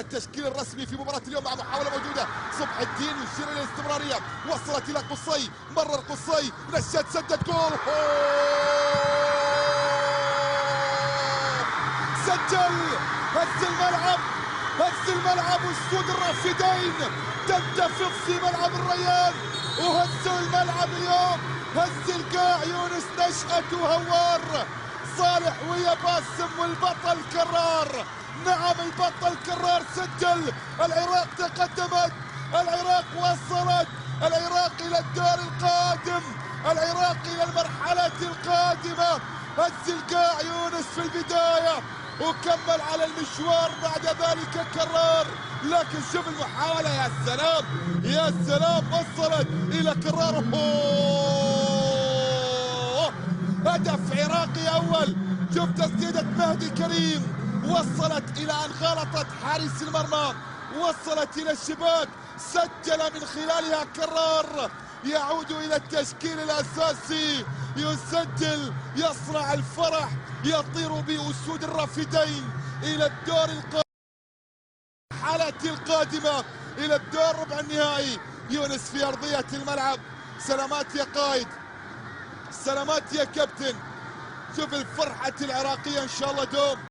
التشكيل الرسمي في مباراة اليوم مع محاولة موجودة. صبح الدين يشير إلى الاستمرارية، وصلت إلى قصي، مرر قصي، نشت، سدد، جول. سجل. هز الملعب، هز الملعب، والسود الرافدين تنتفض في ملعب الريان، وهزوا الملعب اليوم. هز القاع يونس نشأت وهوار، صالح ويا باسم، والبطل كرار. نعم البطل كرار سجل. العراق تقدمت، العراق وصلت، العراق إلى الدور القادم، العراق إلى المرحلة القادمة. هز القاع يونس في البداية وكمل على المشوار بعد ذلك كرار. لكن شوف المحاولة، يا سلام يا سلام، وصلت إلى كرار. هدف عراقي أول. شوف تسديدة مهدي كريم، وصلت إلى أن غلطت حارس المرمى، وصلت إلى الشباك، سجل من خلالها كرار. يعود إلى التشكيل الأساسي، يسجل، يصنع الفرح، يطير بأسود الرافدين إلى الدور الحالة القادمة، إلى الدور ربع النهائي. يونس في أرضية الملعب. سلامات يا قائد، سلامات يا كابتن. شوف الفرحة العراقية إن شاء الله دوم.